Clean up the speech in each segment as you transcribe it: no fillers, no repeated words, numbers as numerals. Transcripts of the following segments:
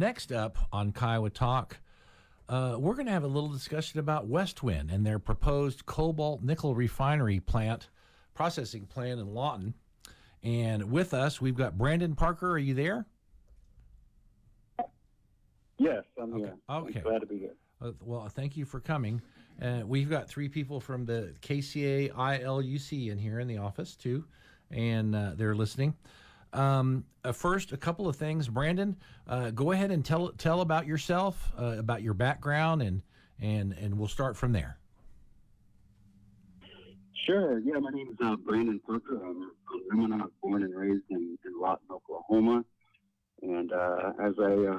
Next up on Kiowa Talk, we're going to have a little discussion about Westwind and their proposed cobalt nickel refinery processing plant in Lawton. And with us, we've got Brandon Parker. Are you there? Yes, I'm here. Okay. I'm glad to be here. Well, thank you for coming. We've got three people from the KCA ILUC in here in the office, too, and they're listening. First, a couple of things. Brandon, go ahead and tell about yourself, about your background, and we'll start from there. Sure. Yeah, my name is Brandon Parker. I'm born and raised in Lawton, Oklahoma. And as I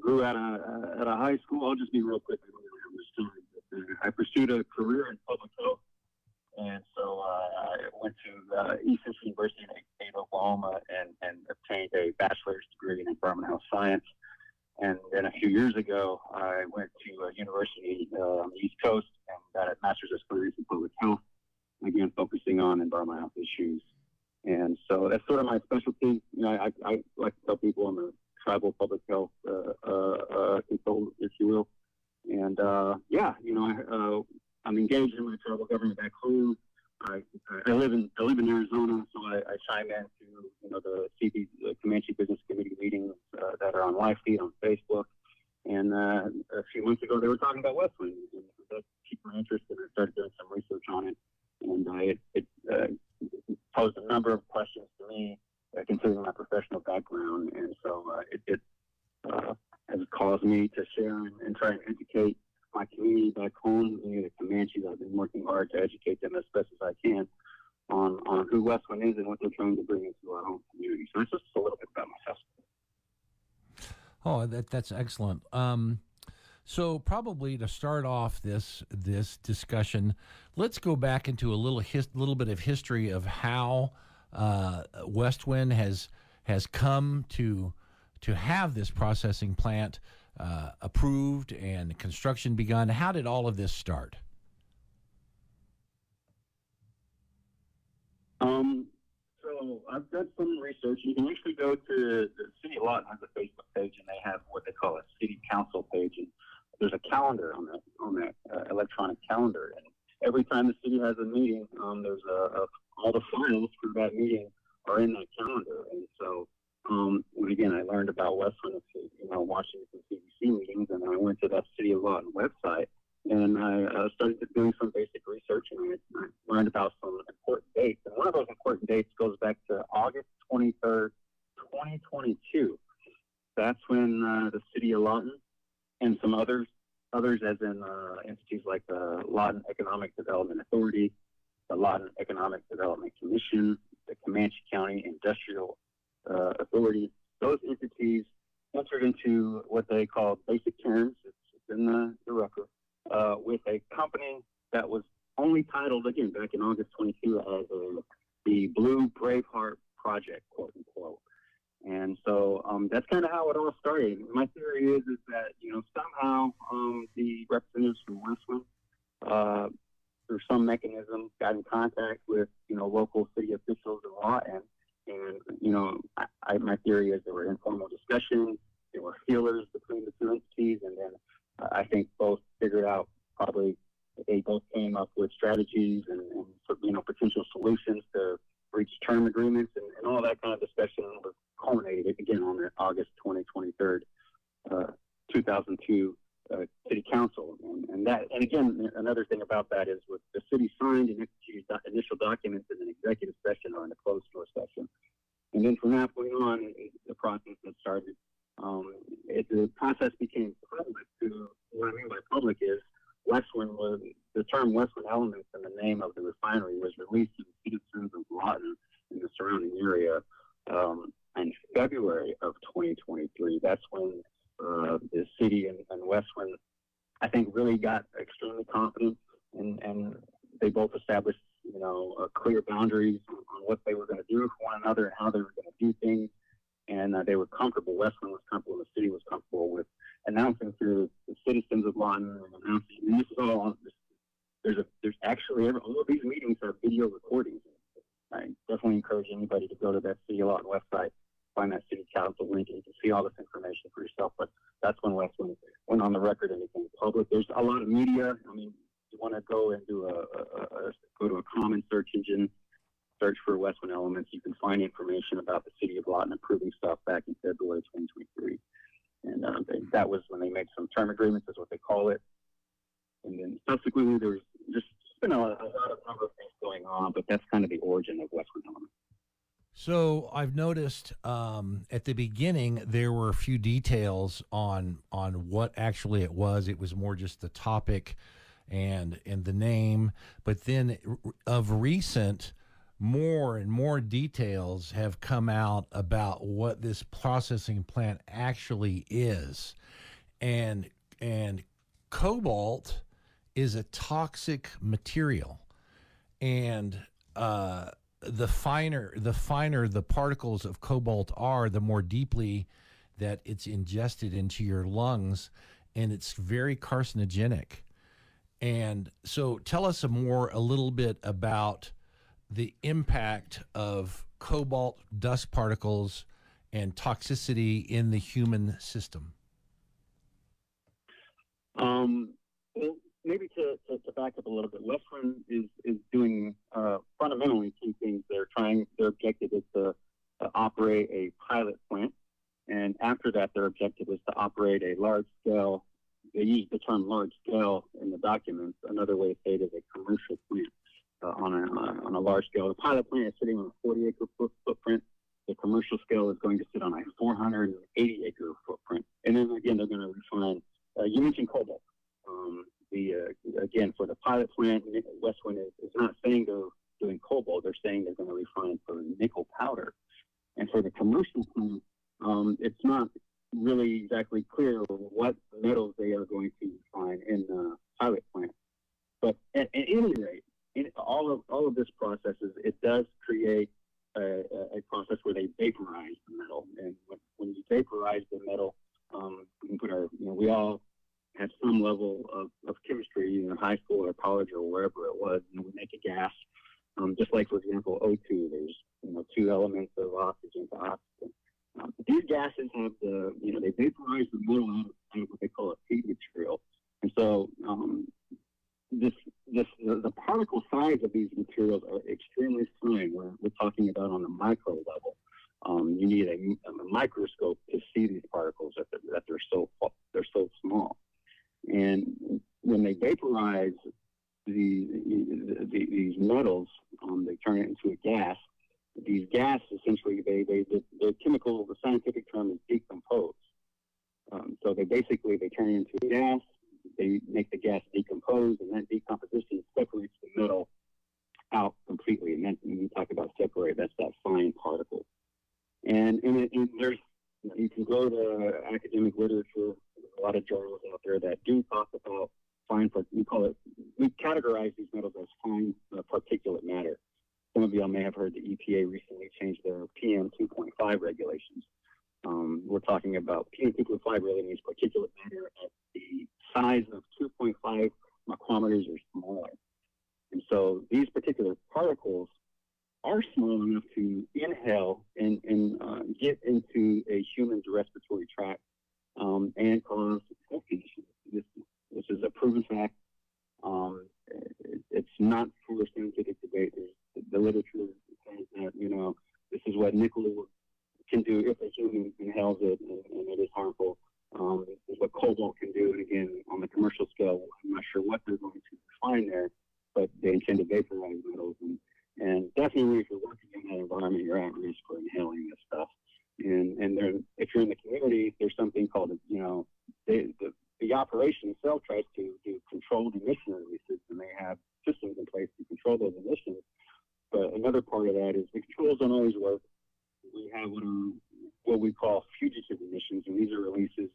grew out of high school, I'll just be real quick. I don't really have much time. But, I pursued a career in public health. And so I went to East Central University in Oklahoma and obtained a bachelor's degree in environmental science. And then a few years ago, I went to a university on the East Coast and got a master's experience in public health, again, focusing on environmental health issues. And so that's sort of my specialty. You know, I like to tell people I'm a tribal public health consultant, if you will. And I'm engaged in my tribal government back home. I live in Arizona, so I chime in to the Comanche Business Committee meetings that are on live feed on Facebook. And a few months ago, they were talking about Westwind, and that piqued my interest, and I started doing some research on it. And it posed a number of questions to me, considering my professional background, and so it has caused me to share and try and educate my community back home, the Comanches. I've been working hard to educate them as best as I can on who Westwind is and what they're trying to bring into our home community. So it's just a little bit about myself. Oh, that's excellent. So probably to start off this discussion, let's go back into a little bit of history of how Westwind has come to have this processing plant approved and construction begun. How did all of this start? So I've done some research. You can actually go to the City of Lawton has a Facebook page, and they have what they call a city council page, and there's a calendar on that electronic calendar. And every time the city has a meeting, there's all the files for that meeting are in that calendar. And so when again I learned about Westwind, watching some CBC meetings, and I went to that City of Lawton website, and I started doing some basic research, and I learned about some important dates. And one of those important dates goes back to August 23rd, 2022. That's when the City of Lawton and some others as in entities like the Lawton Economic Development Authority, the Lawton Economic Development Commission, the Comanche County Industrial Authority, those entities entered into what they call basic terms, it's in the record, with a company that was only titled, again, back in August 22 as the Blue Braveheart Project, quote unquote. And so that's kind of how it all started. My theory is that, somehow the representatives from Westwind, through some mechanism, got in contact with, local city officials in Lawton. And, my theory is there were informal discussions, there were feelers between the two entities, and then I think both figured out probably they both came up with strategies and potential solutions to reach term agreements, and all that kind of discussion was culminated again on the August 2023, 2002 City Council. And again, another thing about that is with the city signed and executed initial documents in an executive session or in a closed door session. And then from that point on, the process that started, the process became public. What I mean by public is the term Westwind Elements in the name of the refinery was released to the citizens of Lawton in the surrounding area in February of 2023. That's when the city and Westwind, I think, really got extremely confident, and they both established, clear boundaries on what they were going to do for one another and how they were going to do things. And they were comfortable. Westwind was comfortable. The city was comfortable with announcing to the citizens of Lawton, and this is all. There's actually all of these meetings have video recordings. I definitely encourage anybody to go to that City of Lawton website, find that City Council link, and you can see all this information for yourself. But that's when Westwind went on the record and became public. There's a lot of media. I mean, you want to go and do go to a common search engine, search for Westwind Elements. You can find information about the city of Lawton approving stuff back in February 2023. And that was when they made some term agreements, is what they call it. And then subsequently, there's just been a lot of number of things going on, but that's kind of the origin of Westwind Elements. So I've noticed at the beginning there were a few details on what actually it was. It was more just the topic and the name, but then of recent, more and more details have come out about what this processing plant actually is, and cobalt is a toxic material, and the finer the particles of cobalt are, the more deeply that it's ingested into your lungs, and it's very carcinogenic. And so tell us a little bit about the impact of cobalt dust particles and toxicity in the human system. Well, maybe to back up a little bit, Westwind is doing fundamentally two things. Their objective is to operate a pilot plant, and after that, their objective is to operate a large scale. They use the term large scale in the documents. Another way to say it is a commercial plant on a large scale. The pilot plant is sitting on a 40-acre footprint. The commercial scale is going to sit on a 480-acre footprint. And then again, they're going to refine. You mentioned cobalt. Again, for the pilot plant, Westwind is not saying they're doing cobalt. They're saying they're going to refine for nickel powder. And for the commercial plant, it's not really exactly clear what metals they are going to refine in the pilot plant. But at any rate, in all of this processes, it does create a process where they vaporize the metal. And when you vaporize the metal, we can put we all had some level of chemistry in high school or college or wherever it was, and we make a gas. Just like, for example, O2, there's two elements of oxygen to oxygen. These gases have they vaporize the metal out of what they call a feed material. And so the particle size of these materials are extremely fine. We're talking about on the micro level. You need a microscope to see these particles that they're so small. And when they vaporize these metals, they turn it into a gas. These gas essentially, the chemical, the scientific term is decompose. So they turn it into a gas. They make the gas decompose, and that decomposition separates the metal out completely. And then when we talk about separate, that's that fine particle. And there's, you can go to academic literature, a lot of journals out there that do talk about fine, we categorize these metals as fine particulate matter. Some of y'all may have heard the EPA recently changed their PM 2.5 regulations. We're talking about PM 2.5 really means particulate matter at the size of 2.5 micrometers or smaller. And so these particular particles are small enough to inhale and get into a human's respiratory tract and cause health conditions. This is a proven fact. It's not for scientific debate. The literature says that, this is what nickel can do if a human inhales it, and it is harmful. This is what cobalt can do. And again, on the commercial scale, I'm not sure what they're going to refine there, but they intend to vaporize metals. And definitely, if you're working in that environment, you're at risk for inhaling this stuff. And if you're in the community, there's something called, the operation itself tries to do controlled emission releases, and they have systems in place to control those emissions. But another part of that is the controls don't always work. We have what we call fugitive emissions, and these are releases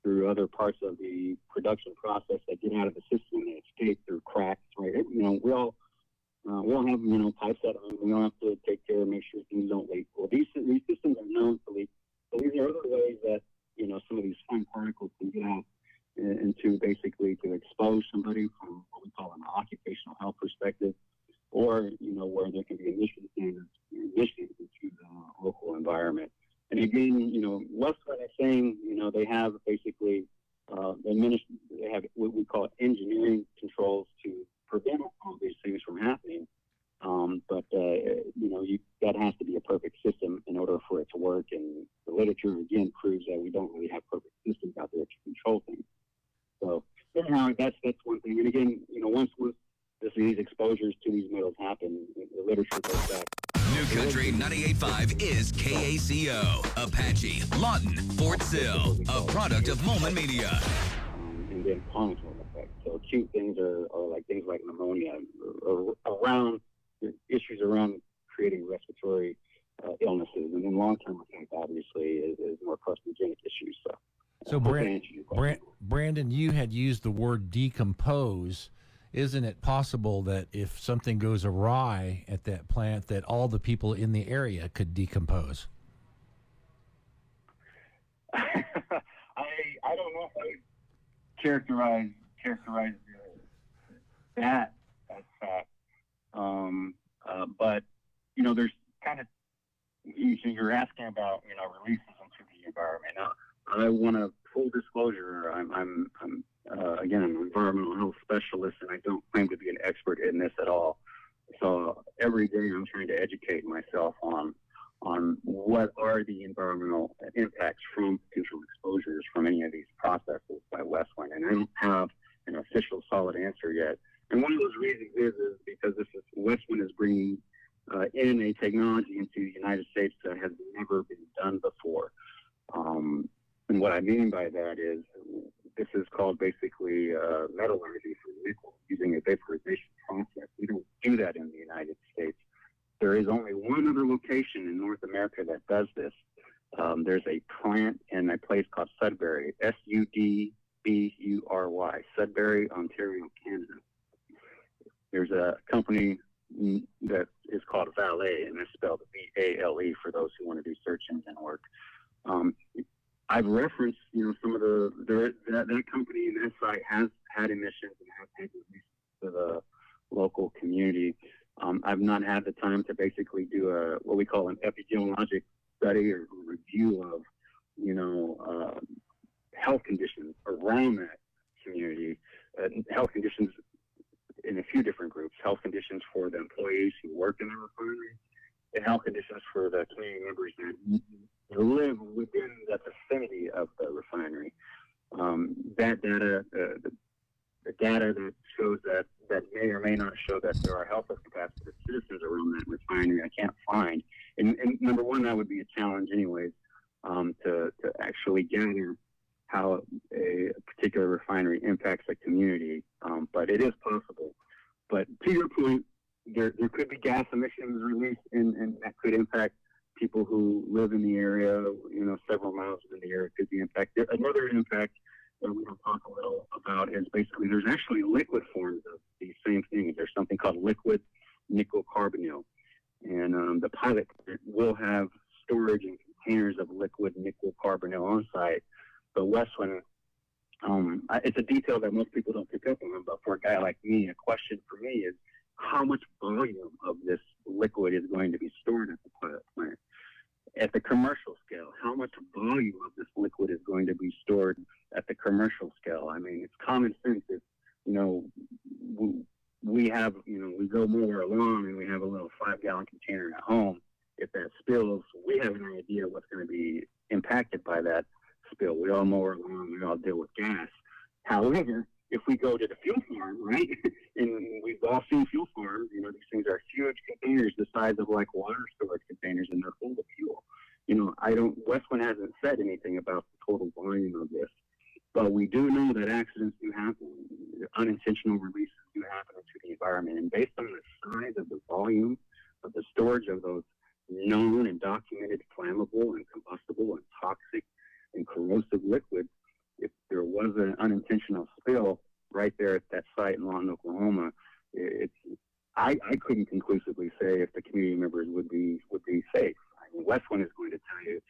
through other parts of the production process that get out of the system and escape through cracks. Right? We all have pipes that we don't have to take care of, make sure things don't leak. Well, these systems are known to leak. So these are other ways that some of these fine particles can get out into basically to expose somebody from what we call an occupational health perspective, or where there can be emission standards, emissions into the local environment. And again, Westland is saying, they have basically, they have what we call engineering controls to prevent all these things from happening. But that has to be a perfect system in order for it to work. And the literature, again, proves that we don't really have perfect systems out there to control things. So anyhow, that's one thing. And again, once these exposures to these metals happen, the literature goes back. New Country 98.5 is KACO, Apache, Lawton, Fort Sill, a product of Moment Media. And then ponytail effect. So acute things are like things like pneumonia, or around issues around creating respiratory illnesses. And then long-term effect, obviously, is more carcinogenic issues. So Brandon, you had used the word decompose. Isn't it possible that if something goes awry at that plant, that all the people in the area could decompose? I don't know if I would characterize that as fact. But there's kind of, you're asking about releases into the environment. Now, I want a full disclosure. I'm again, I'm an environmental health specialist, and I don't claim to be an expert in this at all. So every day I'm trying to educate myself on what are the environmental impacts from potential exposures from any of these processes by Westwind. And I don't have an official solid answer yet. And one of those reasons is because Westwind is bringing in a technology into the United States that has never been done before. And what I mean by that is this is called basically metallurgy for nickel using a vaporization process. We don't do that in the United States. There is only one other location in North America that does this. There's a plant in a place called Sudbury, Sudbury, Sudbury, Ontario, Canada. There's a company that is called Valet, and it's spelled VALE for those who want to do search engine work. I've referenced, some of that company and that site has had emissions and has had releases to the local community. I've not had the time to basically do what we call an epidemiologic study or review of, health conditions around that community, health conditions in a few different groups, health conditions for the employees who work in the refinery, and health conditions for the community members that live within the vicinity of the refinery. That data, the data that shows that may or may not show that there are health incapacitated citizens around that refinery, I can't find. And number one, that would be a challenge anyways, to actually gather how a particular refinery impacts a community. But it is possible. But to your point, there could be gas emissions released, and that could impact people who live in the area, several miles in the area could be impacted. Another impact that we will talk a little about is basically there's actually liquid forms of these same things. There's something called liquid nickel carbonyl. And the pilot will have storage and containers of liquid nickel carbonyl on site. But Westwind, it's a detail that most people don't pick up on, but for a guy like me, a question for me is how much volume of this liquid is going to be stored at the pilot plant? At the commercial scale, how much volume of this liquid is going to be stored at the commercial scale? I mean, it's common sense. If, we have, we go mow our lawn and we have a little 5-gallon container at home. If that spills, we have an idea what's going to be impacted by that spill. We all mow our lawn, we all deal with gas. However, if we go to the fuel farm, right, and we've all seen fuel farms, these things are huge containers the size of like water storage containers, and they're full of fuel. Westwind hasn't said anything about the total volume of this, but we do know that accidents do happen, unintentional releases do happen into the environment, and based on the size of the volume of the storage of those known and documented flammable and combustible and toxic and corrosive liquids, if there was an unintentional spill right there at that site in Lawton, Oklahoma, I couldn't conclusively say if the community members would be safe. I mean, Westwind is going to tell you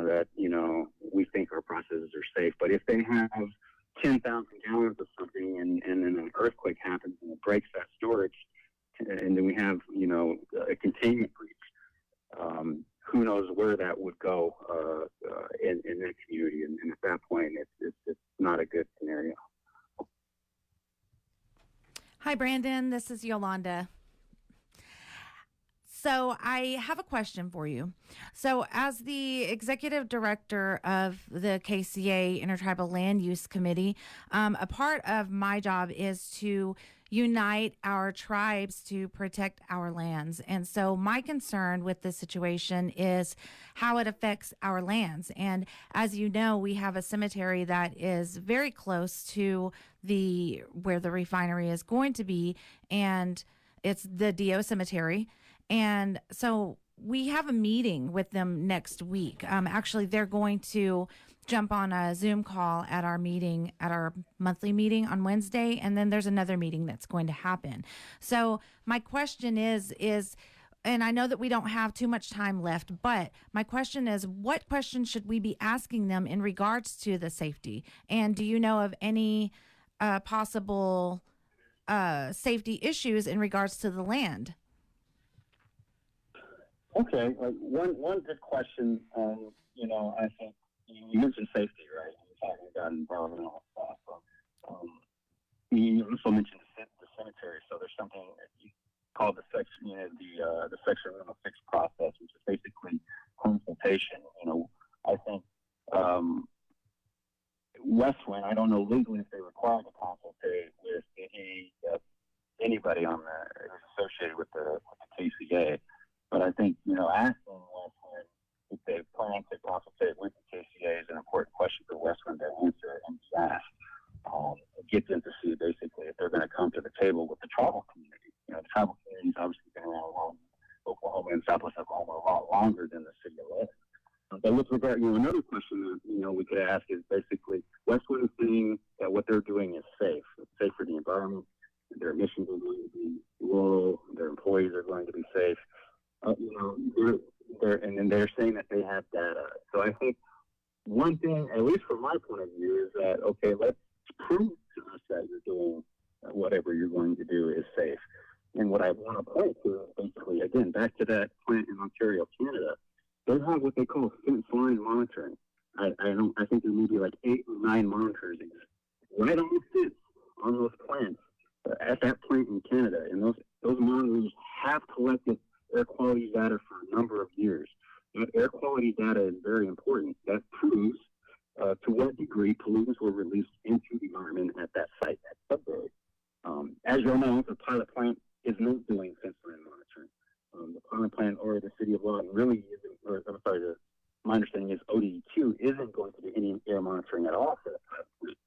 that we think our processes are safe, but if they have 10,000 gallons of something and then an earthquake happens and it breaks that storage, and then we have a containment breach, who knows where that would go Hi, Brandon. This is Yolanda. So I have a question for you. So as the executive director of the KCA Intertribal Land Use Committee, a part of my job is to unite our tribes to protect our lands. And so my concern with this situation is how it affects our lands. And as you know, we have a cemetery that is very close to where the refinery is going to be, and it's the DO cemetery. And so we have a meeting with them next week. Actually, they're going to jump on a Zoom call at our monthly meeting on Wednesday, and then there's another meeting that's going to happen. So my question is, and I know that we don't have too much time left, but my question is, what questions should we be asking them in regards to the safety? And do you know of any possible safety issues in regards to the land? Okay, one good question. I think you mentioned safety, right? You're talking about environmental stuff. You also mentioned the cemetery. So there's something called the section 106 process, which is basically consultation. I think Westwind, I don't know legally if they're required to consultate with anybody who's associated with the KCA. But I think, asking Westwind if they plan to consultate with the KCA is an important question for Westwind to answer and be asked. It gets them to see basically if they're going to come to the table with the tribal community. The tribal community's obviously been around along Oklahoma and Southwest Oklahoma a lot longer than the city of Lebanon. But with regard, another question that, we could ask is basically Westwind is saying that what they're doing is safe. It's safe for the environment. Their emissions are going to be low. Their employees are going to be safe. They're saying that they have data. So I think one thing, at least from my point of view, is that, okay, let's prove to us that you're doing whatever you're going to do is safe. And what I want to point to is basically, again, back to that plant in Ontario, Canada, they have what they call fence line monitoring. I think there may be like 8 or 9 monitors right on the fence on those plants at that plant in Canada. And those monitors have collected air quality data for a number of years. That air quality data is very important. That proves to what degree pollutants were released into the environment at that site, at Sudbury. As you'll know, the pilot plant is not doing fence line monitoring. The pilot plant or the city of Lawton really isn't, my understanding is ODE2 isn't going to do any air monitoring at all for the pilot plant.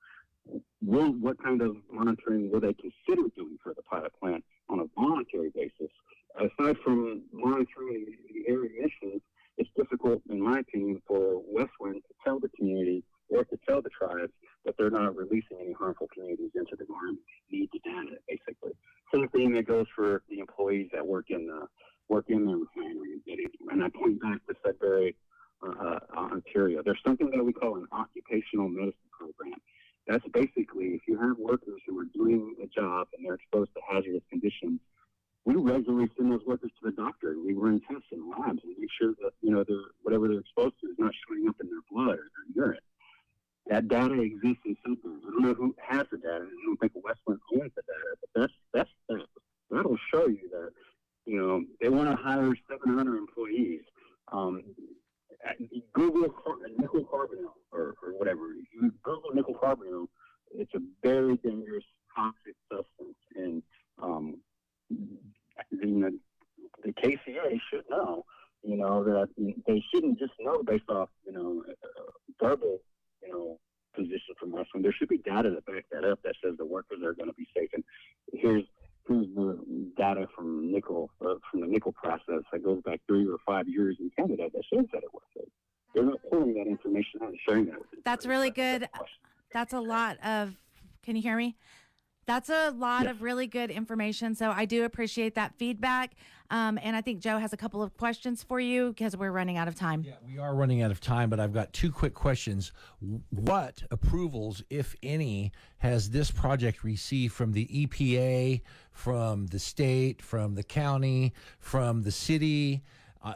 What kind of monitoring will they consider doing for the pilot plant on a voluntary basis? Aside from monitoring the air emissions, it's difficult, in my opinion, for Westwind to tell the community or to tell the tribes that they're not releasing any harmful communities into the environment. They need the data, basically. Same thing that goes for the employees that work in the refinery. And I point back to Sudbury, Ontario. There's something that we call an occupational medicine program. That's basically if you have workers who are doing a job and they're exposed to hazardous conditions, we regularly send those workers to the doctor. We run tests in labs and make sure that, whatever they're exposed to is not showing up in their blood or their urine. That data exists in Sudbury. I don't know who has the data. I don't think Westwind owns the data, but that'll show you that, they want to hire 700 employees. Google nickel carbonyl or whatever. If you Google nickel carbonyl, it's a very dangerous toxic substance. And, the KCA should know, that they shouldn't just know based off, verbal, position from Westwind. There should be data to back that up that says the workers are going to be safe. And here's the data from the nickel process that goes back 3 or 5 years in Canada that shows that it was safe. They're not pulling that information out and sharing that with you. That's really good. That's a lot of, can you hear me? That's a lot of really good information. So I do appreciate that feedback. And I think Joe has a couple of questions for you because we're running out of time. Yeah, we are running out of time, but I've got 2 quick questions. What approvals, if any, has this project received from the EPA, from the state, from the county, from the city?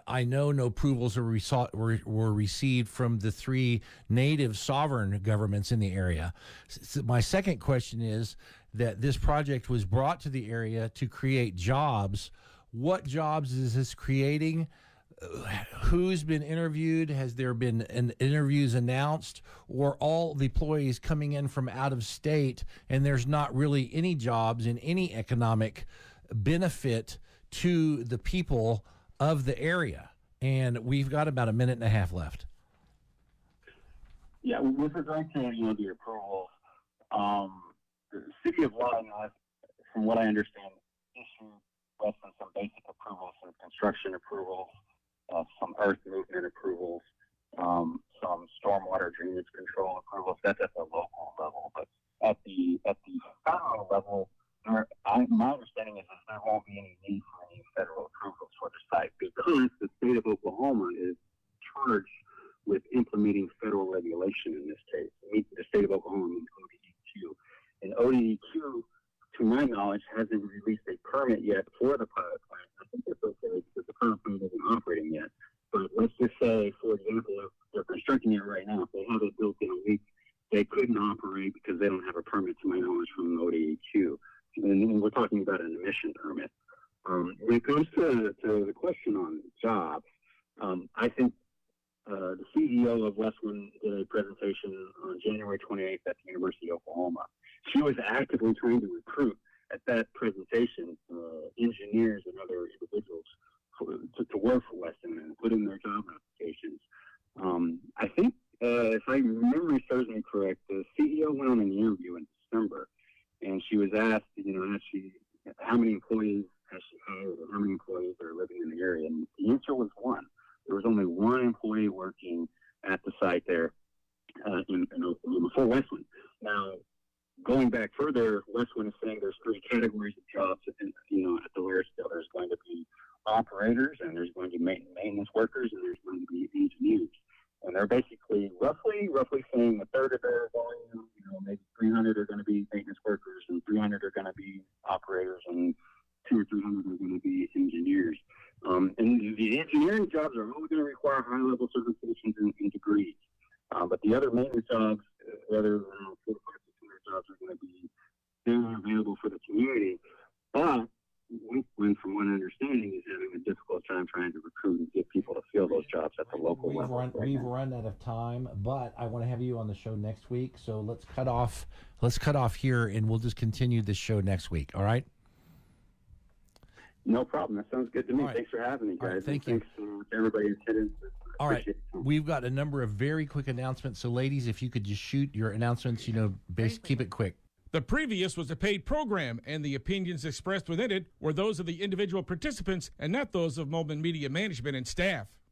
I know no approvals were received from the 3 native sovereign governments in the area. So my second question is that this project was brought to the area to create jobs. What jobs is this creating? Who's been interviewed? Has there been interviews announced, or all the employees coming in from out of state, and there's not really any jobs and any economic benefit to the people of the area? And we've got about a minute and a half left. Yeah, with regard to the approvals, the city of Lawton, from what I understand, issued less than some basic approvals, some construction approvals, some earth movement approvals, some stormwater drainage control approvals. That's at the local level, but at the federal level, my understanding is that there won't be any need for any federal approvals for the site, because the state of Oklahoma is charged with implementing federal regulation in this case. The state of Oklahoma means ODEQ. And ODEQ, to my knowledge, hasn't released a permit yet for the pilot plant. I think that's okay because the pilot plant isn't operating yet. But let's just say, for example, if they're constructing it right now, if they have it built in a week, they couldn't operate because they don't have a permit, to my knowledge, from ODEQ. And we're talking about an emission permit. When it comes to the question on jobs, I think the CEO of Westland did a presentation on January 28th at the University of Oklahoma. She was actively trying to recruit at that presentation engineers and other individuals to work for Westland and put in their job applications. I think, if my memory serves me correct, the CEO went on an interview in December, and she was asked, how many employees has she hired, or how many employees are living in the area? And the answer was one. There was only one employee working at the site there in Oklahoma for Westland. Now, going back further, Westland is saying there's 3 categories of jobs. At the lower scale, there's going to be operators, and there's going to be maintenance workers, and there's going to be engineers. And they're basically roughly saying a third of their volume, maybe 300 are going to be maintenance workers, and 300 are going to be operators, and 200 or 300 are going to be engineers. And the engineering jobs are only going to require high-level certifications and degrees. But the other maintenance jobs, the other 400 jobs are going to be available for the community. But Westland, from one understanding, is having a difficult time trying to recruit and get people to fill those jobs at the local level. We've run out of time, but I want to have you on the show next week. So let's cut off here, and we'll just continue this show next week. All right? No problem. That sounds good to me. Right. Thanks for having me, guys. Right, thank you. Thanks to everybody in attendance. All right. We've got a number of very quick announcements. So, ladies, if you could just shoot your announcements, keep it quick. The previous was a paid program, and the opinions expressed within it were those of the individual participants and not those of Moment Media management and staff.